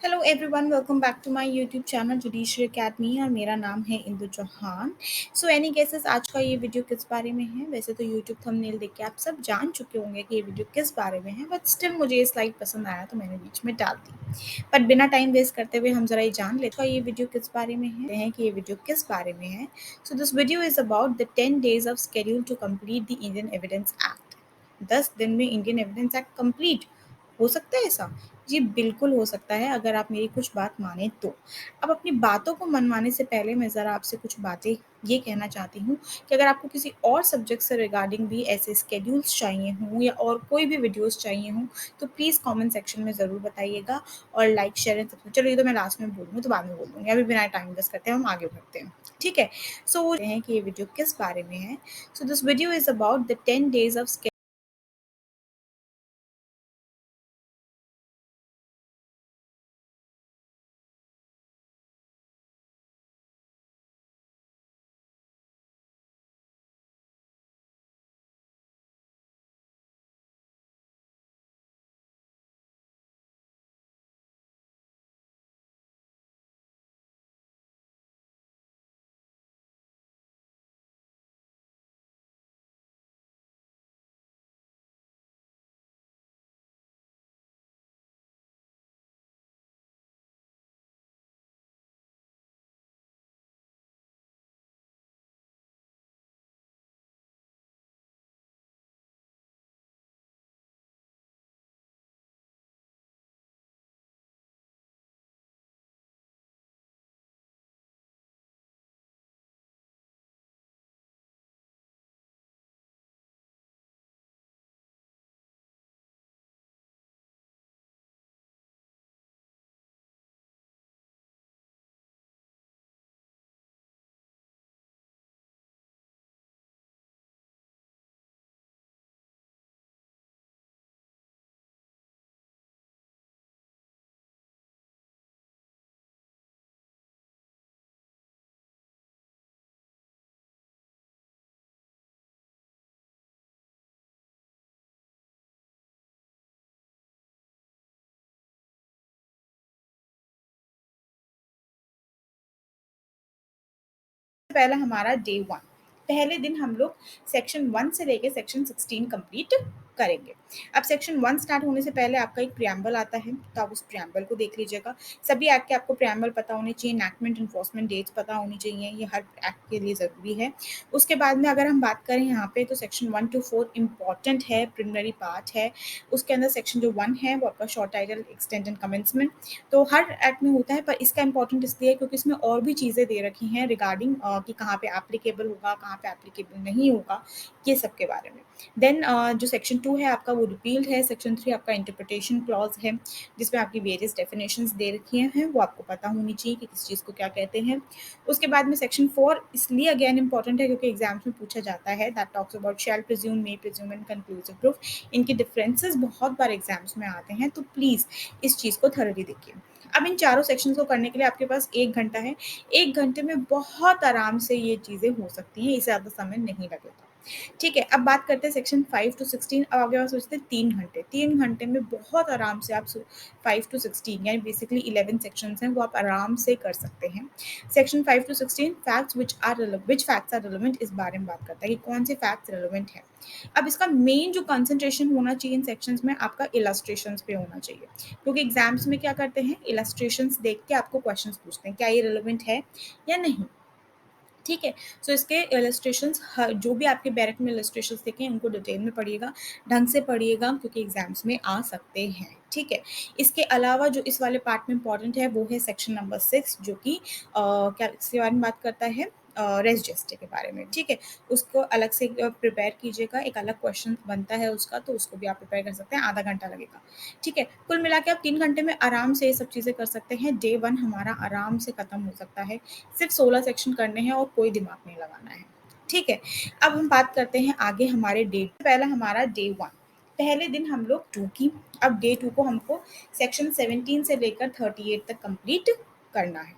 Hello everyone, welcome back to my YouTube channel judiciary academy और मेरा नाम है Indu Chauhan. So any guesses आज का ये वीडियो किस बारे में है? वैसे तो यूट्यूब थंबनेल देख के आप सब जान चुके होंगे कि ये वीडियो किस बारे में है, बट स्टिल मुझे ये स्लाइड पसंद आया तो मैंने बीच में डाल दी। बट बिना टाइम वेस्ट करते हुए हम जरा ये जान लेते हैं ये वीडियो किस बारे में है कि ये वीडियो किस बारे में है। So this video is about the 10 days of schedule to complete the Indian evidence act. 10 दिन में इंडियन एविडेंस एक्ट कंप्लीट हो सकता है ऐसा? जी, बिल्कुल हो सकता है अगर आप मेरी कुछ बात मानें तो। अब अपनी बातों को मनवाने से पहले मैं ज़रा आपसे कुछ बातें ये कहना चाहती हूँ कि अगर आपको किसी और सब्जेक्ट से रिगार्डिंग भी ऐसे शेड्यूल्स चाहिए हों या और कोई भी वीडियोज़ चाहिए हों, तो प्लीज़ कमेंट सेक्शन में ज़रूर बताइएगा और लाइक, शेयर एंड सब्सक्राइब। चलो ये तो मैं लास्ट में बोलूँगी तो बाद में बोल दूँगी, अभी बिना टाइम वेस्ट करते हैं हम आगे बढ़ते हैं, ठीक है? सो हैं कि ये वीडियो किस बारे में है? So this video is about the 10 days of पहला हमारा डे 1। पहले दिन हम लोग सेक्शन 1 से लेके सेक्शन 16 कंप्लीट करेंगे। अब सेक्शन 1 स्टार्ट होने से पहले आपका एक प्रिएम्बल आता है, तो आप उस प्रिएम्बल को देख लीजिएगा। सभी एक्ट के आपको प्रिएम्बल पता होने चाहिए, एनैक्टमेंट एनफोर्समेंट डेट्स पता होनी चाहिए, ये हर एक्ट के लिए ज़रूरी है। उसके बाद में अगर हम बात करें यहाँ पे तो सेक्शन 1 टू 4 इम्पॉर्टेंट है, प्रिलिमिनरी पार्ट है। उसके अंदर सेक्शन जो 1 है वो आपका short title, extend and commencement, तो हर एक्ट में होता है, पर इसका इंपॉर्टेंट इसलिए है क्योंकि इसमें और भी चीज़ें दे रखी हैं रिगार्डिंग कि कहाँ पे एप्लीकेबल होगा, कहाँ पे एप्लीकेबल नहीं होगा, ये सब के बारे में। देन जो सेक्शन 2 है आपका वो रिपील्ड है। सेक्शन 3 आपका इंटरप्रिटेशन क्लॉज है, जिसमें आपकी वेरियस डेफिनेशंस दे रखी हैं, वो आपको पता होनी चाहिए कि किस चीज़ को क्या कहते हैं। उसके बाद में सेक्शन 4 इसलिए अगेन इंपॉर्टेंट है क्योंकि एग्जाम्स में पूछा जाता है, that talks about shell presume, may presume and conclusive proof. इनके डिफरेंसेस बहुत बार एग्जाम्स में आते हैं, तो प्लीज़ इस चीज़ को थॉरली देखिए। अब इन चारों सेक्शंस को करने के लिए आपके पास 1 घंटा है। 1 घंटे में बहुत आराम से ये चीज़ें हो सकती हैं, इससे ज़्यादा समय नहीं लगेगा। ठीक है, अब बात करते हैं सेक्शन 5 टू 16। अब आपके पास सोचते हैं 3 घंटे। 3 घंटे में बहुत आराम से आप 5 टू 16 यानी बेसिकली 11 सेक्शंस हैं, वो आप आराम से कर सकते हैं। Section 5 to 16 facts which facts are relevant, इस बारे में बात करता है कि कौन से फैक्ट्स रिलेवेंट हैं। अब इसका मेन जो कंसंट्रेशन होना चाहिए इन सेक्शंस में आपका इलस्ट्रेशंस पे होना चाहिए, क्योंकि एग्जाम्स में क्या करते हैं, इलस्ट्रेशंस देख के आपको क्वेश्चंस पूछते हैं क्या ये रिलेवेंट है या नहीं। ठीक है, सो इसके इलस्ट्रेशंस जो भी आपके बैरक में इलस्ट्रेशंस देखें उनको डिटेल में पढ़िएगा, ढंग से पढ़िएगा, क्योंकि एग्जाम्स में आ सकते हैं। ठीक है, इसके अलावा जो इस वाले पार्ट में इंपॉर्टेंट है वो है सेक्शन नंबर 6, जो कि क्या इसके बारे में बात करता है, रेस जेस्टे के बारे में। ठीक है, उसको अलग से प्रिपेयर कीजिएगा, एक अलग क्वेश्चन बनता है उसका, तो उसको भी आप प्रिपेयर कर सकते हैं, आधा घंटा लगेगा। ठीक है, कुल मिला के आप 3 घंटे में आराम से ये सब चीज़ें कर सकते हैं। डे 1 हमारा आराम से खत्म हो सकता है। सिर्फ 16 सेक्शन करने हैं और कोई दिमाग नहीं लगाना है। ठीक है, अब हम बात करते हैं आगे हमारे डे। पहला हमारा डे 1, पहले दिन हम लोग 2 की। अब डे 2 को हमको सेक्शन 17 से लेकर 38 तक कंप्लीट करना है।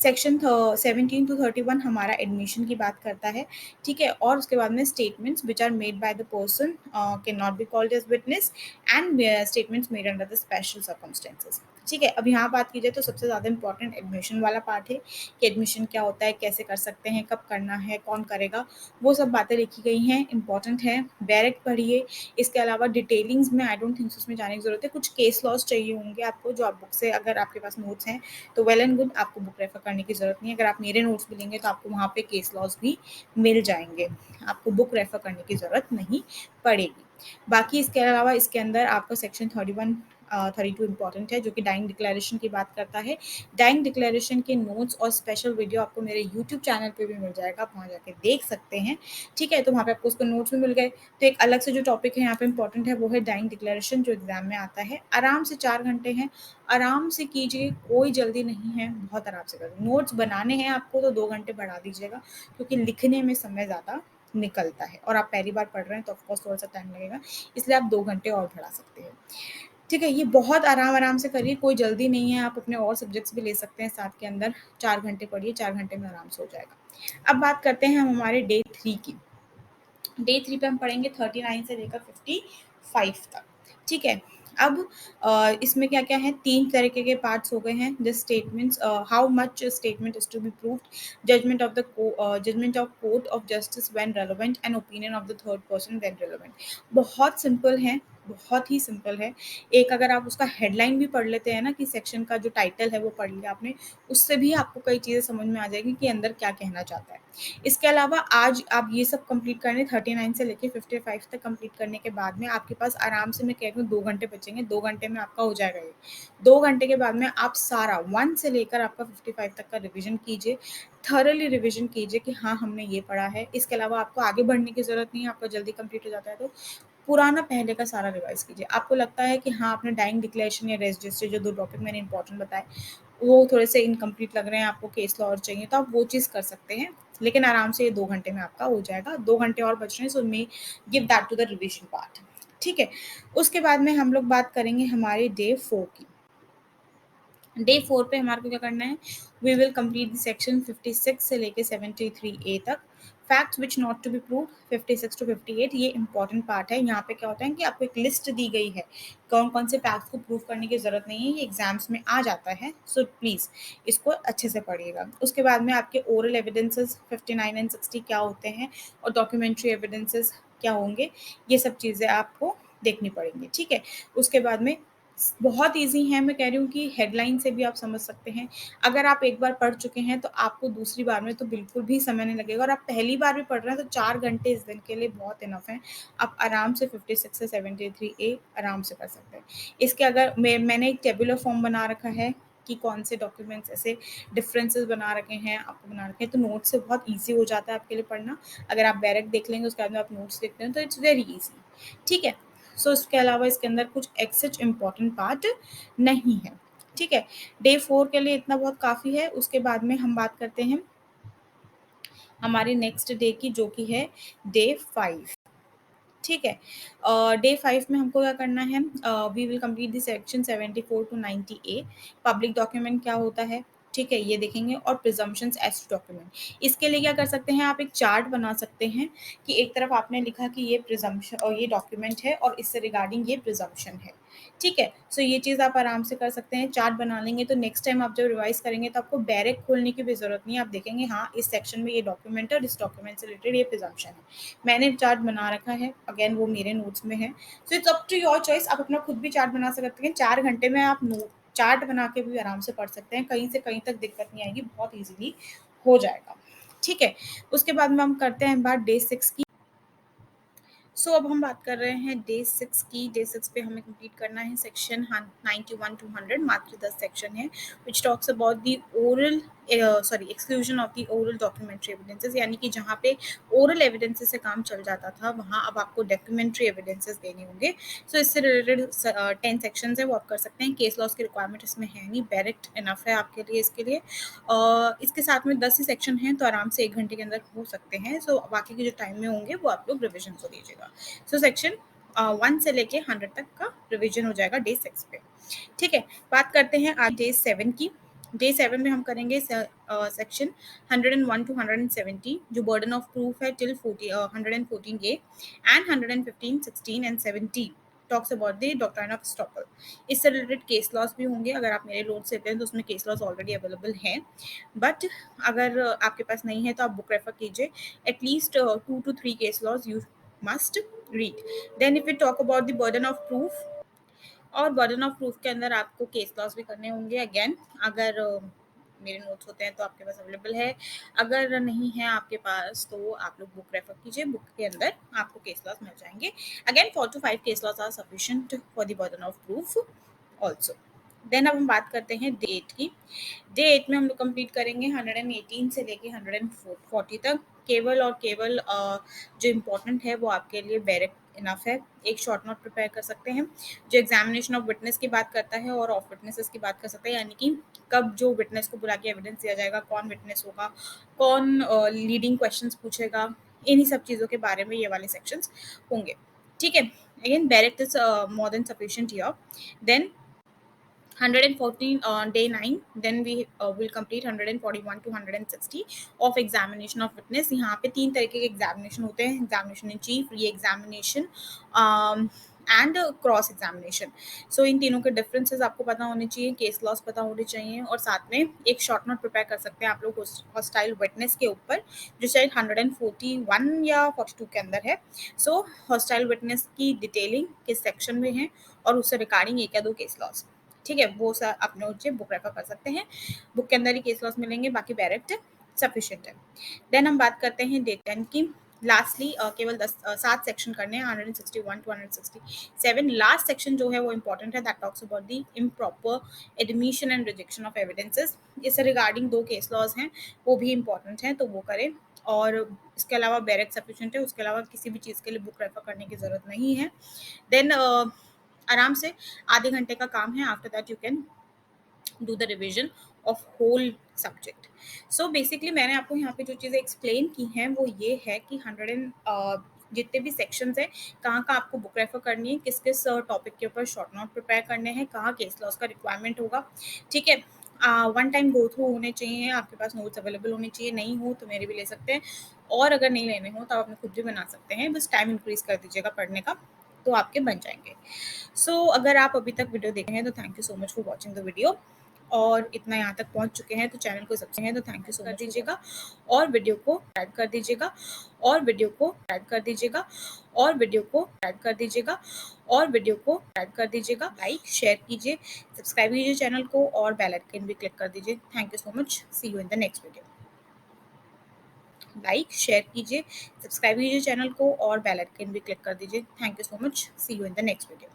सेक्शन 17 टू 31 हमारा एडमिशन की बात करता है। ठीक है, और उसके बाद में statements which are made by the person can not be called as witness, and statements made under the special circumstances. ठीक है, अब यहाँ बात की जाए तो सबसे ज़्यादा इंपॉर्टेंट एडमिशन वाला पार्ट है कि एडमिशन क्या होता है, कैसे कर सकते हैं, कब करना है, कौन करेगा, वो सब बातें लिखी गई हैं, इंपॉर्टेंट है। डायरेक्ट पढ़िए। इसके अलावा डिटेलिंग्स में आई डोंट थिंक उसमें जाने की ज़रूरत है। कुछ केस लॉस चाहिए होंगे आपको जो आप बुक से, अगर आपके पास नोट्स हैं तो वेल एंड गुड, आपको बुक रेफर करने की ज़रूरत नहीं है। अगर आप मेरे नोट्स भी लेंगे तो आपको वहाँ पे केस लॉस भी मिल जाएंगे, आपको बुक रेफर करने की ज़रूरत नहीं पड़ेगी। बाकी इसके अलावा इसके अंदर आपका सेक्शन 31 32 इंपॉर्टेंट है जो कि डाइंग डिक्लेरेशन की बात करता है। डाइंग डिक्लेरेशन के नोट्स और स्पेशल वीडियो आपको मेरे यूट्यूब चैनल पे भी मिल जाएगा, आप वहाँ जाके देख सकते हैं। ठीक है, तो वहाँ पे आपको उसके नोट्स भी मिल गए। तो एक अलग से जो टॉपिक है यहाँ पे इंपॉर्टेंट है वो है डाइंग डिक्लेरेशन, जो एग्जाम में आता है। आराम से 4 घंटे हैं, आराम से कीजिए, कोई जल्दी नहीं है, बहुत आराम से करिए। नोट्स बनाने हैं आपको तो 2 घंटे बढ़ा दीजिएगा, क्योंकि लिखने में समय ज़्यादा निकलता है और आप पहली बार पढ़ रहे हैं तो ऑफकोर्स थोड़ा सा टाइम लगेगा, इसलिए आप 2 घंटे और बढ़ा सकते हैं। ठीक है, ये बहुत आराम-आराम से करिए, कोई जल्दी नहीं है, आप अपने और सब्जेक्ट्स भी ले सकते हैं साथ के अंदर। 4 घंटे पढ़िए, 4 घंटे में आराम से हो जाएगा। अब बात करते हैं हम हमारे डे 3 की। डे 3 पे हम पढ़ेंगे 39 से लेकर 55 तक। ठीक है, अब इसमें क्या-क्या है, 3 तरीके के पार्ट्स हो गए हैं। The statements, how much statement is to be proved, judgement of court of justice when relevant and opinion of the third person when relevant. बहुत सिंपल है, बहुत ही सिंपल है। एक अगर आप उसका हेडलाइन भी पढ़ लेते हैं ना, कि सेक्शन का जो टाइटल है वो पढ़ लिया आपने, उससे भी आपको कई चीज़ें समझ में आ जाएगी कि अंदर क्या कहना चाहता है। इसके अलावा आज आप ये सब कंप्लीट करने, 39 से लेके 55 तक कंप्लीट करने के बाद में आपके पास आराम से, मैं कह रही हूँ, 2 घंटे बचेंगे। 2 घंटे में आपका हो जाएगा ये। 2 घंटे के बाद में आप सारा 1 से लेकर आपका 55 तक का रिविजन कीजिए, थॉरली रिविजन कीजिए कि हाँ हमने ये पढ़ा है। इसके अलावा आपको आगे बढ़ने की ज़रूरत नहीं है, आपका जल्दी कंप्लीट हो जाता है तो पुराना पहले का सारा रिवाइज कीजिए। आपको लगता है कि हाँ, आपने डाइंग डिक्लेरेशन या रेस रजिस्ट्री, जो 2 टॉपिक मैंने इंपॉर्टेंट बताए, वो थोड़े से इनकम्प्लीट लग रहे हैं, आपको केस लॉ और चाहिए, तो आप वो चीज़ कर सकते हैं। लेकिन आराम से ये 2 घंटे में आपका हो जाएगा। 2 घंटे और बच रहे हैं, so may give that to the revision part. ठीक है, उसके बाद में हम लोग बात करेंगे हमारे डे 4 की। डे 4 पे हमारे को क्या करना है, we will complete the section 56 से लेके 73A तक। Facts which not to be prove 56 to 58, ये इंपॉर्टेंट पार्ट है। यहाँ पे क्या होता है कि आपको एक लिस्ट दी गई है, कौन कौन से फैक्ट्स को प्रूव करने की ज़रूरत नहीं है, ये एग्जाम्स में आ जाता है, सो प्लीज़ इसको अच्छे से पढ़िएगा। उसके बाद में आपके ओरल एविडेंसेस 59 एंड 60 क्या होते हैं, और डॉक्यूमेंट्री एविडेंसेस क्या होंगे, ये सब चीज़ें आपको देखनी पड़ेंगी। ठीक है, उसके बाद में बहुत ईज़ी है, मैं कह रही हूँ कि हेडलाइन से भी आप समझ सकते हैं। अगर आप एक बार पढ़ चुके हैं तो आपको दूसरी बार में तो बिल्कुल भी समय नहीं लगेगा, और आप पहली बार भी पढ़ रहे हैं तो 4 घंटे इस दिन के लिए बहुत इनफ हैं। आप आराम से 56 से 73A आराम से कर सकते हैं। इसके अगर मैंने एक टेबुलर फॉर्म बना रखा है कि कौन से डॉक्यूमेंट्स ऐसे डिफरेंसेस बना रखे हैं, आपको बना रखे हैं, तो नोट्स से बहुत ईज़ी हो जाता है आपके लिए पढ़ना। अगर आप डायरेक्ट देख लेंगे उसके बाद में आप नोट्स देखते हैं तो इट्स वेरी ईज़ी। ठीक है, सो इसके अलावा इसके अंदर कुछ एक्सेच इम्पॉर्टेंट पार्ट नहीं है। ठीक है, डे 4 के लिए इतना बहुत काफ़ी है। उसके बाद में हम बात करते हैं हमारे नेक्स्ट डे की, जो कि है डे 5। ठीक है, डे 5 में हमको क्या करना है, we will complete the section 74 to 90A। Public document क्या होता है, ठीक है, ये देखेंगे, और प्रिजम्पशंस एज टू डॉक्यूमेंट। इसके लिए क्या कर सकते हैं, आप एक चार्ट बना सकते हैं कि एक तरफ आपने लिखा कि ये प्रिजम्पशन और ये डॉक्यूमेंट है और इससे रिगार्डिंग ये प्रिजम्पशन है। ठीक है, सो ये चीज़ आप आराम से कर सकते हैं। चार्ट बना लेंगे तो नेक्स्ट टाइम आप जब रिवाइज करेंगे तो आपको डायरेक्ट खोलने की भी ज़रूरत नहीं है। आप देखेंगे हाँ, इस सेक्शन में ये डॉक्यूमेंट है और इस डॉक्यूमेंट से रिलेटेड ये प्रिजम्पशन है। मैंने चार्ट बना रखा है, अगेन वो मेरे नोट्स में है, so it's up to your choice. आप अपना खुद भी चार्ट बना सकते हैं। 4 घंटे में आप नोट चार्ट बना के भी आराम से पढ़ सकते हैं, कहीं से कहीं तक दिक्कत नहीं आएगी, बहुत ईजिली हो जाएगा। ठीक है, उसके बाद में हम करते हैं बात डे 6 की। सो अब हम बात कर रहे हैं डे 6 की। डे 6 पे हमें कंप्लीट करना है सेक्शन 91 टू 100, मात्र 10 सेक्शन है, which talks about the oral exclusion of the oral documentary evidences, यानी कि जहाँ पे ओरल एविडेंसेस से काम चल जाता था वहाँ अब आपको डॉक्यूमेंट्री एविडेंसेस देने होंगे। सो इससे रिलेटेड 10 सेक्शन है, वो आप कर सकते हैं। केस लॉस की रिक्वायरमेंट इसमें है नहीं, डायरेक्ट इनफ है आपके लिए इसके लिए। इसके साथ में 10 ही सेक्शन हैं तो आराम से 1 घंटे के अंदर हो सकते हैं। सो बाकी के जो टाइम में होंगे वो आप लोग रिविजन को दीजिएगा। सो सेक्शन 1 से लेके 100 तक का रिविजन हो जाएगा डे 6 पे। ठीक है, बात करते हैं आज डे 7 की। डे 7 में हम करेंगे सेक्शन 101 टू 170, जो बर्डन ऑफ प्रूफ है till 114A and 115, 16 and 17। Talks about the doctrine of Aristotle. इससे रिलेटेड केस लॉस भी होंगे। अगर आप मेरे नोट्स लेते हैं तो उसमें केस लॉस ऑलरेडी अवेलेबल हैं, बट अगर आपके पास नहीं है तो आप बुक रेफर कीजिए। At least 2 to 3 case laws you must read. Then if you talk about the burden of proof, और बर्डन ऑफ प्रूफ के अंदर आपको केस लॉस भी करने होंगे। अगेन, अगर मेरे नोट्स होते हैं तो आपके पास अवेलेबल है, अगर नहीं है आपके पास तो आप लोग बुक रेफर कीजिए, बुक के अंदर आपको केस लॉस मिल जाएंगे। Again 4 to 5 case laws are sufficient for the burden of proof also. Then अब हम बात करते हैं डे 8 की। डे 8 में हम लोग कंप्लीट करेंगे 118 से लेके 140 तक। केवल और केवल जो इम्पोर्टेंट है वो आपके लिए डायरेक्ट इनफ है। एक शॉर्ट नोट प्रिपेयर कर सकते हैं जो एग्जामिनेशन ऑफ विटनेस की बात करता है और ऑफ विटनेसेस की बात कर सकते हैं, यानी कि कब जो विटनेस को बुला के एविडेंस दिया जाएगा, कौन विटनेस होगा, कौन लीडिंग क्वेश्चंस पूछेगा, इन्हीं सब चीज़ों के बारे में ये वाले सेक्शंस होंगे। ठीक है, again direct is more than sufficient here. Then 114 day 9, then we will complete 141 to 160 of examination of witness। यहाँ पे 3 तरीके के एग्जामिनेशन होते हैं, examination in chief, re examination and cross examination. So इन तीनों के डिफरेंसेस आपको पता होने चाहिए, केस लॉस पता होने चाहिए, और साथ में एक शॉर्ट नोट प्रिपेयर कर सकते हैं आप लोग हॉस्टाइल विटनेस के ऊपर, जो शायद 141 या 42 के अंदर है। सो हॉस्टाइल विटनेस की डिटेलिंग किस सेक्शन में है और उससे रिगार्डिंग एक या दो केस लॉस, ठीक है, वो सर अपने ऊँचे बुक रेफर कर सकते हैं। बुक के अंदर ही केस लॉस मिलेंगे, बाकी डायरेक्ट सफिशिएंट है। देन हम बात करते हैं डे 10 की। लास्टली केवल 7 सेक्शन करने हैं, 161 to 167। लास्ट सेक्शन जो है वो इंपॉर्टेंट है, that talks about the improper admission and rejection of evidences. इससे रिगार्डिंग 2 केस लॉज हैं, वो भी इंपॉर्टेंट हैं, तो वो करें। और इसके अलावा डायरेक्ट सफिशिएंट है, उसके अलावा किसी भी चीज़ के लिए बुक रेफर करने की ज़रूरत नहीं है। देन आराम से आधे घंटे का काम है। After that you can do the revision of whole subject. So basically मैंने आपको यहाँ पे जो चीज़ें एक्सप्लेन की हैं वो ये है कि 100 जितने भी सेक्शंस हैं, कहाँ का आपको बुक रेफर करनी है, किस किस टॉपिक के ऊपर शॉर्ट नोट प्रिपेयर करने हैं, कहाँ केस लॉस का रिक्वायरमेंट होगा। ठीक है, वन टाइम गो थ्रू होने चाहिए, आपके पास नोट्स अवेलेबल होने चाहिए, नहीं हो तो मेरे भी ले सकते हैं, और अगर नहीं लेने हो तो आप अपने खुद भी बना सकते हैं, बस टाइम इंक्रीज कर दीजिएगा पढ़ने का, तो आपके बन जाएंगे। सो अगर आप अभी तक वीडियो देख रहे हैं तो thank you so much for watching the video, और इतना यहाँ तक पहुँच चुके हैं तो चैनल को सब्सक्राइब है तो थैंक यू सो मच दीजिएगा, और वीडियो को ऐड कर दीजिएगा, और वीडियो को ऐड कर दीजिएगा, और वीडियो को ऐड कर दीजिएगा, और वीडियो को ऐड कर दीजिएगा। लाइक शेयर कीजिए, सब्सक्राइब कीजिए चैनल को, और बेल आइकन भी क्लिक कर दीजिए। Thank you so much, see you in the next video. Like share कीजिए, सब्सक्राइब कीजिए चैनल को, और बेल आइकन भी क्लिक कर दीजिए। Thank you so much, see you in the next video.